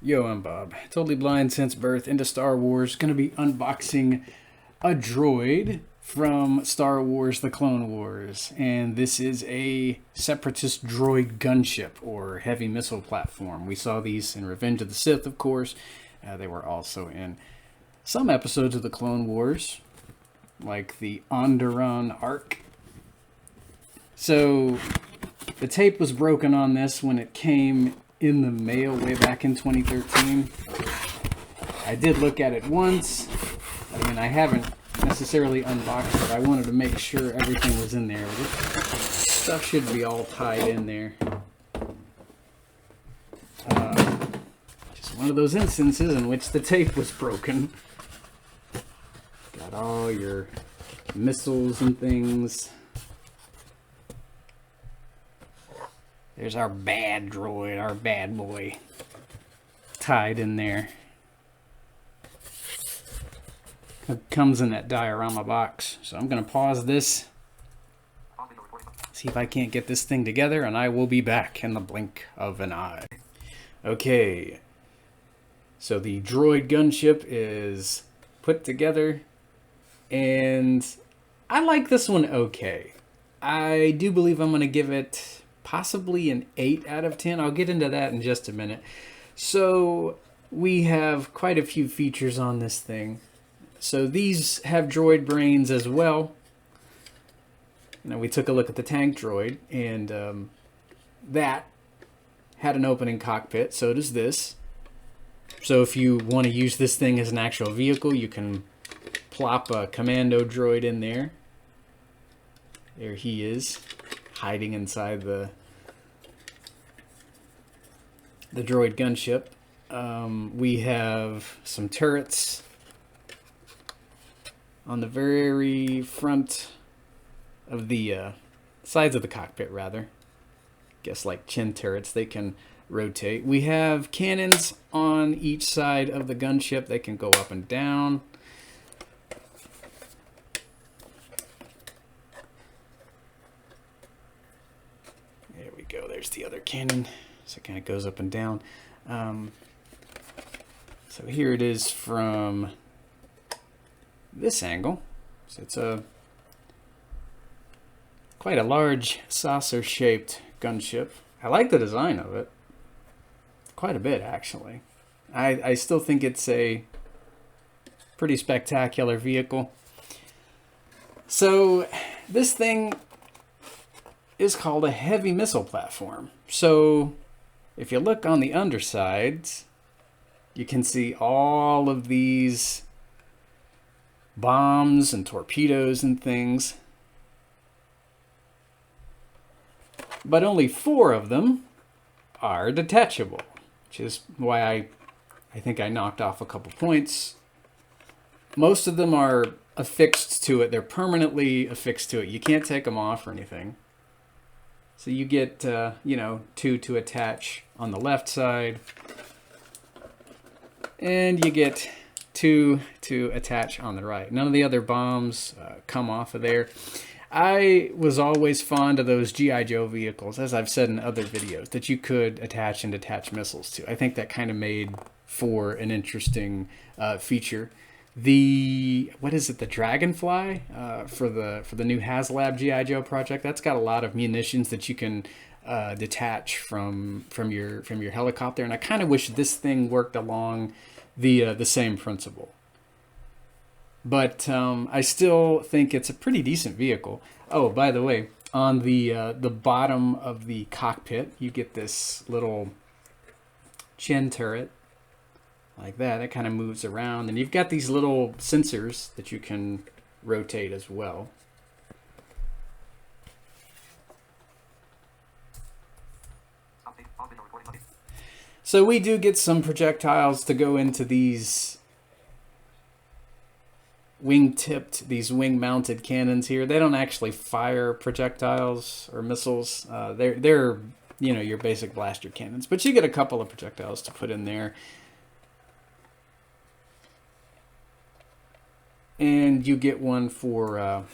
Yo, I'm Bob. Totally blind since birth, into Star Wars. Gonna be unboxing a droid from Star Wars The Clone Wars. And this is a Separatist Droid Gunship, or heavy missile platform. We saw these in Revenge of the Sith, of course. They were also in some episodes of The Clone Wars, like the Onderon arc. So, the tape was broken on this when it came in the mail way back in 2013. I did look at it once. I mean, I haven't necessarily unboxed it. I wanted to make sure everything was in there. This stuff should be all tied in there. Just one of those instances in which the tape was broken. Got all your missiles and things. There's our bad droid, our bad boy, tied in there. It comes in that diorama box. So I'm going to pause this, see if I can't get this thing together, and I will be back in the blink of an eye. Okay, so the Droid Gunship is put together, and I like this one okay. I do believe I'm going to give it possibly an 8 out of 10. I'll get into that in just a minute. So we have quite a few features on this thing. So these have droid brains as well. Now we took a look at the tank droid, and that had an opening cockpit. So does this. So if you want to use this thing as an actual vehicle, you can plop a commando droid in there. There he is, hiding inside the droid gunship. We have some turrets on the very front of the sides of the cockpit, rather. Guess like chin turrets, they can rotate. We have cannons on each side of the gunship. They can go up and down. There we go. There's the other cannon. So it kind of goes up and down. So here it is from this angle. So it's quite a large saucer-shaped gunship. I like the design of it quite a bit, actually. I still think it's a pretty spectacular vehicle. So this thing is called a heavy missile platform. So if you look on the undersides, you can see all of these bombs and torpedoes and things. But only 4 of them are detachable, which is why I think I knocked off a couple points. Most of them are affixed to it. They're permanently affixed to it. You can't take them off or anything. So you get, 2 to attach on the left side, and you get 2 to attach on the right. None of the other bombs come off of there. I was always fond of those G.I. Joe vehicles, as I've said in other videos, that you could attach and detach missiles to. I think that kind of made for an interesting feature. The Dragonfly for the new HasLab G.I. Joe project, that's got a lot of munitions that you can detach from your helicopter, and I kind of wish this thing worked along the same principle. But I still think it's a pretty decent vehicle. Oh, by the way, on the bottom of the cockpit, you get this little chin turret. Like that, it kind of moves around, and you've got these little sensors that you can rotate as well. So we do get some projectiles to go into these wing-tipped, these wing-mounted cannons here. They don't actually fire projectiles or missiles. They're your basic blaster cannons, but you get a couple of projectiles to put in there. And you get one for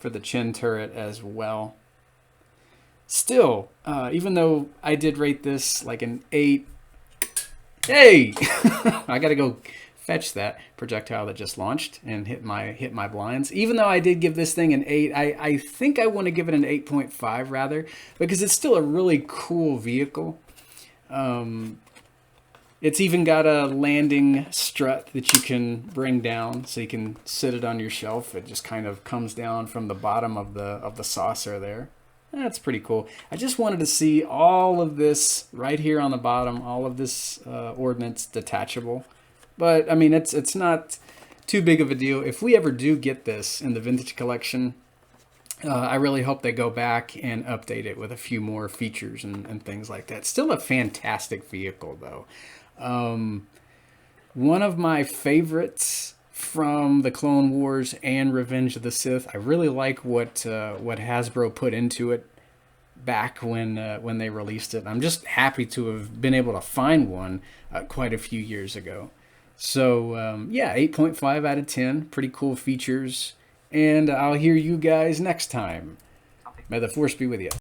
the chin turret as well. Still, even though I did rate this like an 8, Hey! I gotta go fetch that projectile that just launched and hit my blinds. Even though I did give this thing an 8, I think I want to give it an 8.5 rather, because it's still a really cool vehicle. It's even got a landing strut that you can bring down, so you can sit it on your shelf. It just kind of comes down from the bottom of the saucer there. That's pretty cool. I just wanted to see all of this right here on the bottom, all of this ordnance detachable. But I mean, it's not too big of a deal. If we ever do get this in the vintage collection, I really hope they go back and update it with a few more features and things like that. Still a fantastic vehicle, though. One of my favorites from the Clone Wars and Revenge of the Sith. I really like what Hasbro put into it back when they released it. I'm just happy to have been able to find one quite a few years ago. So yeah, 8.5 out of 10. Pretty cool features. And I'll hear you guys next time. May the Force be with you.